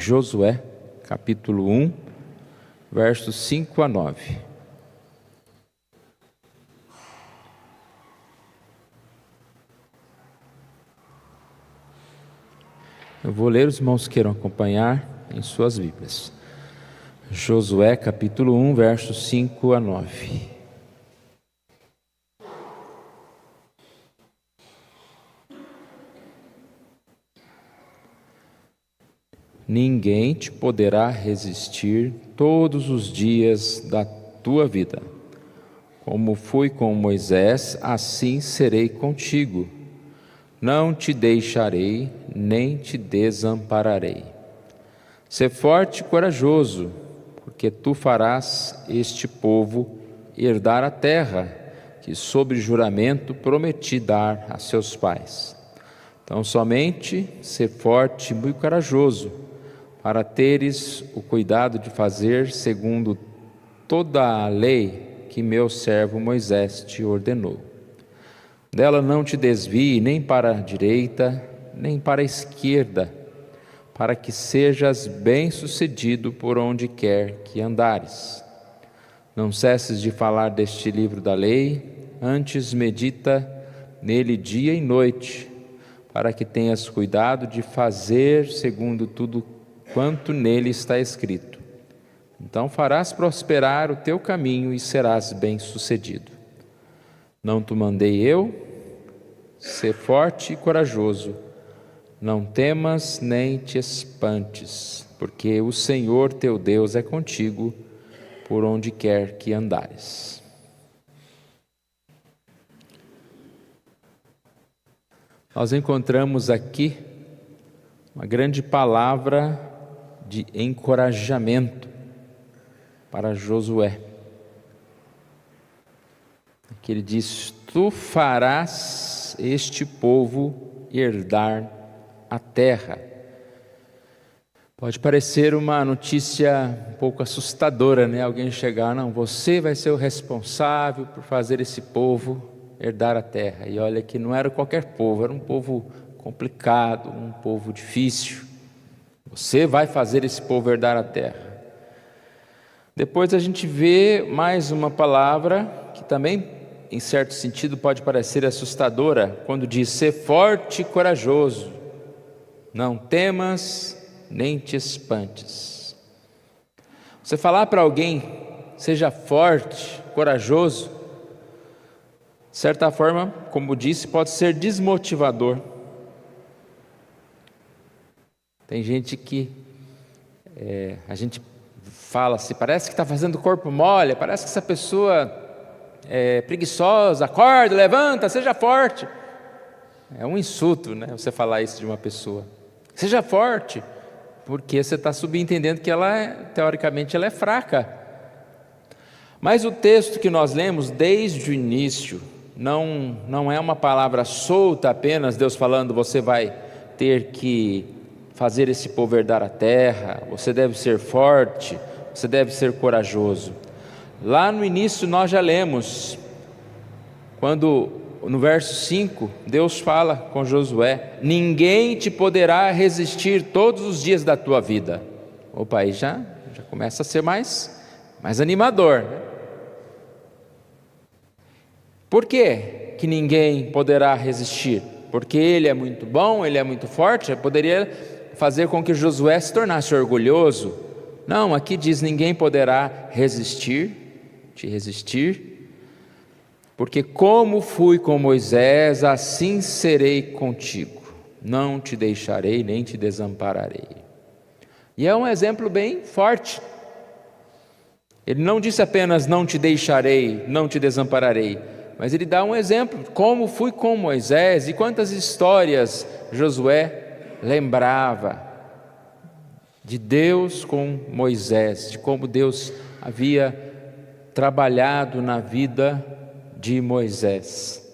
Josué, capítulo 1, versos 5 a 9. Eu vou ler, os irmãos queiram acompanhar em suas Bíblias. Josué, capítulo 1, versos 5 a 9. Ninguém te poderá resistir todos os dias da tua vida. Como fui com Moisés, assim serei contigo. Não te deixarei, nem te desampararei. Sê forte e corajoso, porque tu farás este povo herdar a terra que, sob juramento, prometi dar a seus pais. Então, somente sê forte e muito corajoso, para teres o cuidado de fazer segundo toda a lei que meu servo Moisés te ordenou. Dela não te desvie nem para a direita, nem para a esquerda, para que sejas bem-sucedido por onde quer que andares. Não cesses de falar deste livro da lei, antes medita nele dia e noite, para que tenhas cuidado de fazer segundo tudo quanto nele está escrito. Então farás prosperar o teu caminho e serás bem-sucedido. Não te mandei eu? Sê forte e corajoso. Não temas nem te espantes, porque o Senhor teu Deus é contigo por onde quer que andares. Nós encontramos aqui uma grande palavra de encorajamento para Josué. Que ele diz: tu farás este povo herdar a terra. Pode parecer uma notícia um pouco assustadora, né? Alguém chegar, não, você vai ser o responsável por fazer esse povo herdar a terra. E olha que não era qualquer povo, era um povo complicado, um povo difícil. Você vai fazer esse povo herdar a terra. Depois a gente vê mais uma palavra que também, em certo sentido, pode parecer assustadora, quando diz: ser forte e corajoso, não temas nem te espantes. Você falar para alguém, seja forte, corajoso, de certa forma, como disse, pode ser desmotivador. Tem gente que a gente fala assim, parece que está fazendo corpo mole, parece que essa pessoa é preguiçosa, acorda, levanta, seja forte. É um insulto, né, você falar isso de uma pessoa. Seja forte, porque você está subentendendo que teoricamente, ela é fraca. Mas o texto que nós lemos desde o início, não é uma palavra solta apenas, Deus falando, você vai ter que fazer esse povo herdar a terra, você deve ser forte, você deve ser corajoso. Lá no início nós já lemos, quando no verso 5, Deus fala com Josué: ninguém te poderá resistir todos os dias da tua vida. Opa, aí já começa a ser mais animador, né? Por que ninguém poderá resistir? Porque ele é muito bom, ele é muito forte, poderia fazer com que Josué se tornasse orgulhoso. Não, aqui diz: ninguém poderá te resistir, porque como fui com Moisés, assim serei contigo, não te deixarei nem te desampararei. E é um exemplo bem forte. Ele não disse apenas não te deixarei, não te desampararei, mas ele dá um exemplo, como fui com Moisés. E quantas histórias Josué lembrava de Deus com Moisés, de como Deus havia trabalhado na vida de Moisés.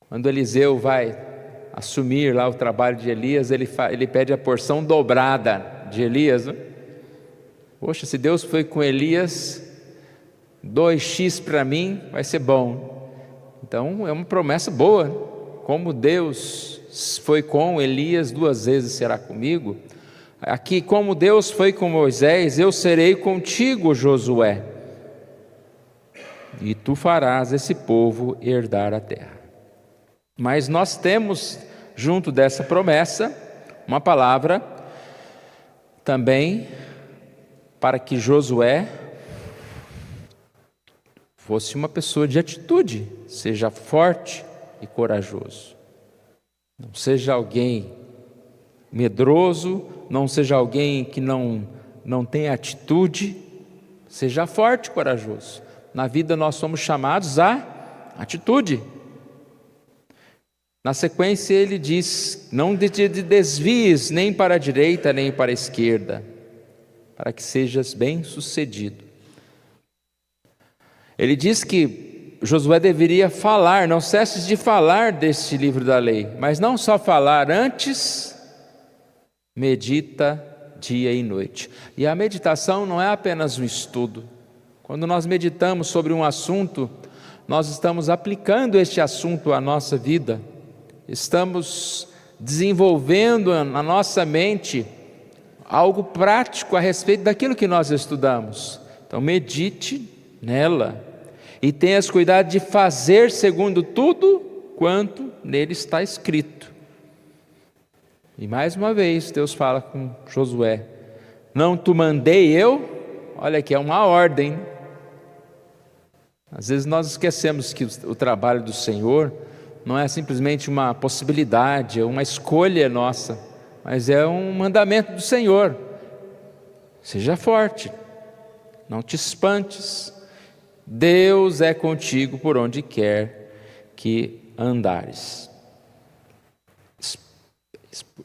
Quando Eliseu vai assumir lá o trabalho de Elias, ele pede a porção dobrada de Elias, né? Poxa, se Deus foi com Elias, 2x para mim vai ser bom. Então é uma promessa boa, como Deus foi com Elias, 2 vezes será comigo. Aqui, como Deus foi com Moisés, eu serei contigo, Josué, e tu farás esse povo herdar a terra. Mas nós temos, junto dessa promessa, uma palavra também para que Josué fosse uma pessoa de atitude, seja forte e corajoso. Não seja alguém medroso, não seja alguém que não tem atitude, seja forte e corajoso. Na vida nós somos chamados à atitude. Na sequência ele diz: não te desvies nem para a direita nem para a esquerda, para que sejas bem-sucedido. Ele diz que Josué deveria falar, não cesses de falar deste livro da lei, mas não só falar, antes medita dia e noite. E a meditação não é apenas um estudo. Quando nós meditamos sobre um assunto, nós estamos aplicando este assunto à nossa vida, estamos desenvolvendo na nossa mente algo prático a respeito daquilo que nós estudamos. Então medite nela e tenhas cuidado de fazer segundo tudo quanto nele está escrito. E mais uma vez Deus fala com Josué: não te mandei eu? Olha aqui, é uma ordem. Às vezes nós esquecemos que o trabalho do Senhor não é simplesmente uma possibilidade, é uma escolha nossa, mas é um mandamento do Senhor. Seja forte, não te espantes, Deus é contigo por onde quer que andares.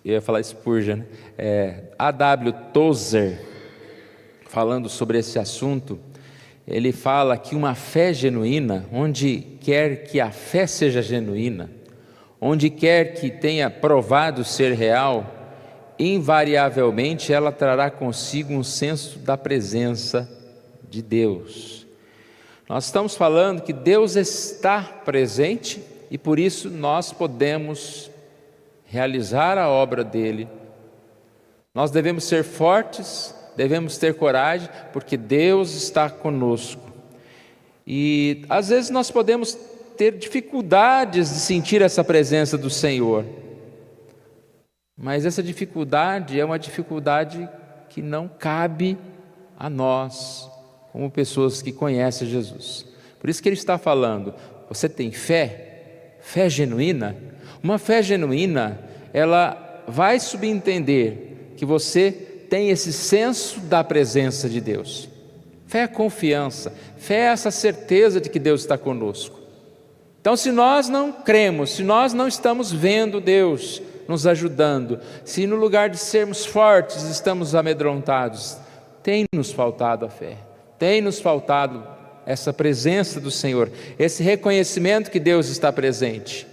Eu ia falar Spurgeon, A.W. Tozer, falando sobre esse assunto, ele fala que uma fé genuína, onde quer que a fé seja genuína, onde quer que tenha provado ser real, invariavelmente ela trará consigo um senso da presença de Deus. Nós estamos falando que Deus está presente e por isso nós podemos realizar a obra dele. Nós devemos ser fortes, devemos ter coragem, porque Deus está conosco. E às vezes nós podemos ter dificuldades de sentir essa presença do Senhor, mas essa dificuldade é uma dificuldade que não cabe a nós, como pessoas que conhecem Jesus. Por isso que ele está falando: você tem fé? Fé genuína? Uma fé genuína, ela vai subentender que você tem esse senso da presença de Deus. Fé é confiança, fé é essa certeza de que Deus está conosco. Então, se nós não cremos, se nós não estamos vendo Deus nos ajudando, se no lugar de sermos fortes estamos amedrontados, tem nos faltado a fé, tem nos faltado essa presença do Senhor, esse reconhecimento que Deus está presente.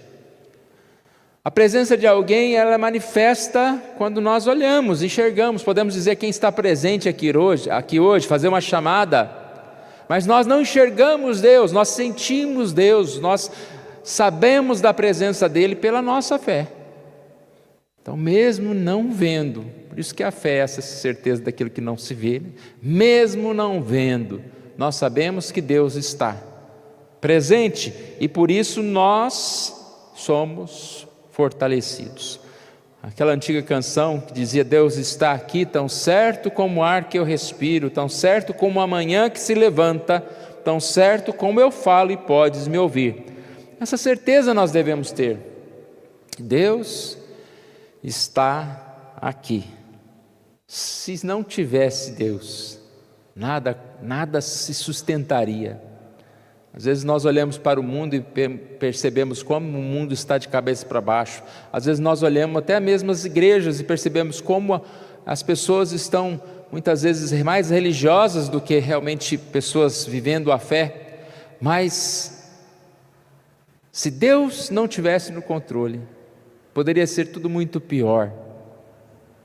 A presença de alguém, ela manifesta quando nós olhamos, enxergamos. Podemos dizer quem está presente aqui hoje, fazer uma chamada, mas nós não enxergamos Deus, nós sentimos Deus, nós sabemos da presença dEle pela nossa fé. Então, mesmo não vendo, por isso que a fé é essa certeza daquilo que não se vê, mesmo não vendo, nós sabemos que Deus está presente e por isso nós somos fortalecidos. Aquela antiga canção que dizia: Deus está aqui, tão certo como o ar que eu respiro, tão certo como a manhã que se levanta, tão certo como eu falo e podes me ouvir. Essa certeza nós devemos ter. Deus está aqui. Se não tivesse Deus, nada se sustentaria. Às vezes nós olhamos para o mundo e percebemos como o mundo está de cabeça para baixo. Às vezes nós olhamos até mesmo as igrejas e percebemos como as pessoas estão muitas vezes mais religiosas do que realmente pessoas vivendo a fé. Mas se Deus não tivesse no controle, poderia ser tudo muito pior,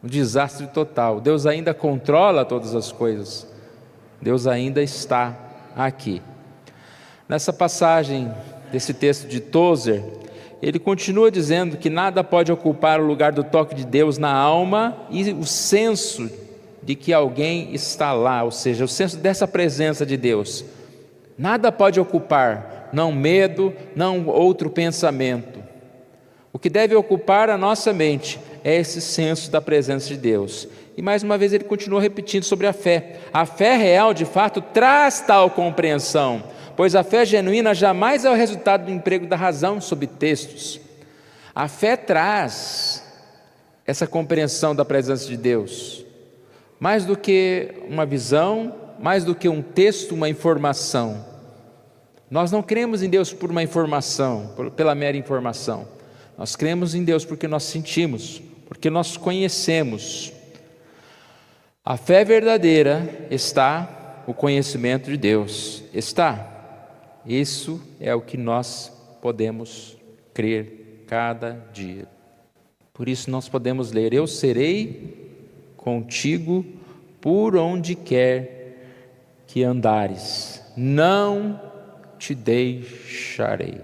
um desastre total. Deus ainda controla todas as coisas, Deus ainda está aqui. Nessa passagem desse texto de Tozer, ele continua dizendo que nada pode ocupar o lugar do toque de Deus na alma e o senso de que alguém está lá, ou seja, o senso dessa presença de Deus. Nada pode ocupar, não medo, não outro pensamento. O que deve ocupar a nossa mente é esse senso da presença de Deus. E mais uma vez ele continua repetindo sobre a fé. A fé real, de fato, traz tal compreensão, pois a fé genuína jamais é o resultado do emprego da razão sob textos. A fé traz essa compreensão da presença de Deus, mais do que uma visão, mais do que um texto, uma informação. Nós não cremos em Deus por uma informação, pela mera informação. Nós cremos em Deus porque nós sentimos, porque nós conhecemos. A fé verdadeira está no conhecimento de Deus. Está. Isso é o que nós podemos crer cada dia. Por isso nós podemos ler: eu serei contigo por onde quer que andares, não te deixarei,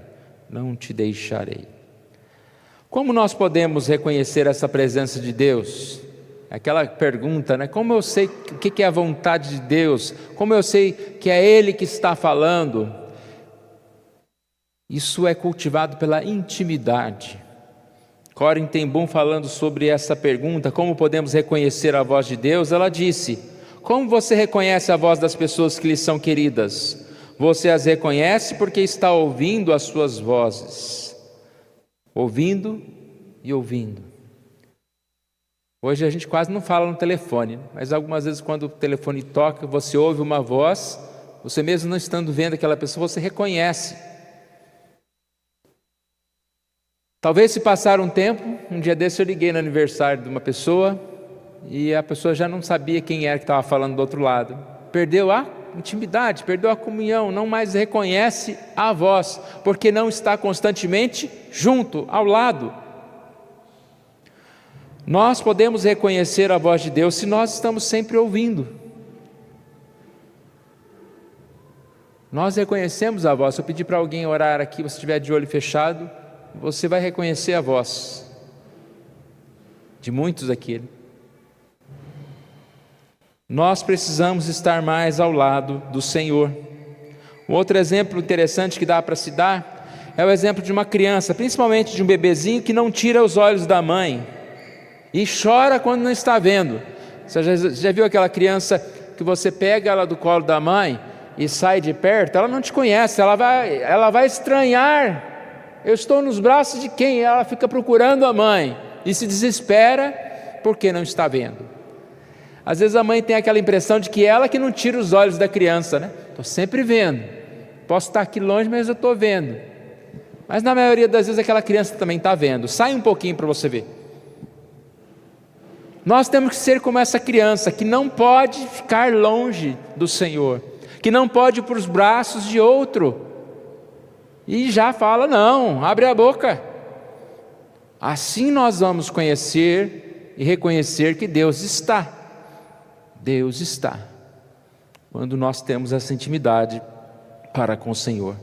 não te deixarei. Como nós podemos reconhecer essa presença de Deus? Aquela pergunta, né? Como eu sei o que é a vontade de Deus? Como eu sei que é Ele que está falando? Isso é cultivado pela intimidade. Corrie ten Boom, falando sobre essa pergunta, como podemos reconhecer a voz de Deus, ela disse: como você reconhece a voz das pessoas que lhe são queridas? Você as reconhece porque está ouvindo as suas vozes. Ouvindo e ouvindo. Hoje a gente quase não fala no telefone, mas algumas vezes quando o telefone toca, você ouve uma voz, você mesmo não estando vendo aquela pessoa, você reconhece. Talvez se passar um tempo, um dia desse eu liguei no aniversário de uma pessoa e a pessoa já não sabia quem era que estava falando do outro lado. Perdeu a intimidade, perdeu a comunhão, não mais reconhece a voz, porque não está constantemente junto, ao lado. Nós podemos reconhecer a voz de Deus se nós estamos sempre ouvindo. Nós reconhecemos a voz. Se eu pedir para alguém orar aqui, você estiver de olho fechado, você vai reconhecer a voz de muitos aqui. Nós precisamos estar mais ao lado do Senhor. Um outro exemplo interessante que dá para se dar é o exemplo de uma criança, principalmente de um bebezinho que não tira os olhos da mãe e chora quando não está vendo. Você já viu aquela criança que você pega ela do colo da mãe e sai de perto? Ela não te conhece, ela vai estranhar. Eu estou nos braços de quem? Ela fica procurando a mãe e se desespera porque não está vendo. Às vezes a mãe tem aquela impressão de que ela que não tira os olhos da criança, né? Estou sempre vendo, posso estar aqui longe, mas eu estou vendo. Mas na maioria das vezes aquela criança também está vendo. Sai um pouquinho para você ver. Nós temos que ser como essa criança, que não pode ficar longe do Senhor, que não pode ir para os braços de outro, e já fala: não, abre a boca. Assim nós vamos conhecer e reconhecer que Deus está. Deus está, quando nós temos essa intimidade para com o Senhor.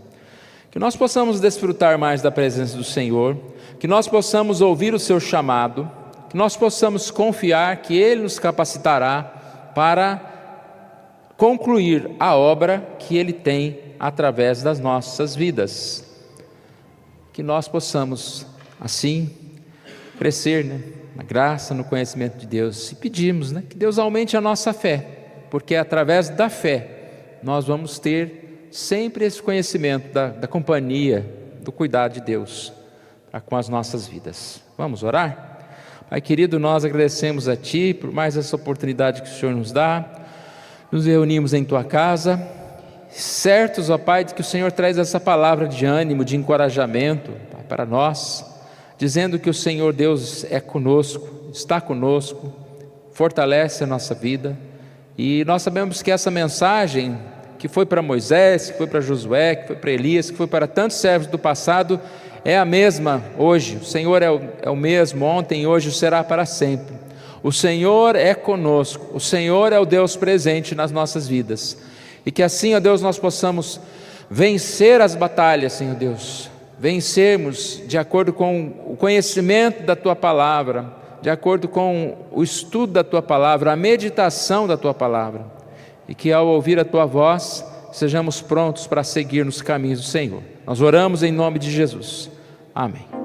Que nós possamos desfrutar mais da presença do Senhor, que nós possamos ouvir o seu chamado, que nós possamos confiar que Ele nos capacitará para concluir a obra que Ele tem através das nossas vidas. Que nós possamos, assim, crescer, na graça, no conhecimento de Deus, e pedimos, que Deus aumente a nossa fé, porque através da fé nós vamos ter sempre esse conhecimento da companhia, do cuidado de Deus para com as nossas vidas. Vamos orar? Pai querido, nós agradecemos a Ti por mais essa oportunidade que o Senhor nos dá. Nos reunimos em Tua casa, certos, ó Pai, de que o Senhor traz essa palavra de ânimo, de encorajamento, Pai, para nós, dizendo que o Senhor Deus é conosco, está conosco, fortalece a nossa vida. E nós sabemos que essa mensagem que foi para Moisés, que foi para Josué, que foi para Elias, que foi para tantos servos do passado, é a mesma hoje. O Senhor é o mesmo ontem e hoje será para sempre. O Senhor é conosco, o Senhor é o Deus presente nas nossas vidas. E que assim, ó Deus, nós possamos vencer as batalhas, Senhor Deus, vencermos de acordo com o conhecimento da Tua Palavra, de acordo com o estudo da Tua Palavra, a meditação da Tua Palavra, e que ao ouvir a Tua voz, sejamos prontos para seguir nos caminhos do Senhor. Nós oramos em nome de Jesus. Amém.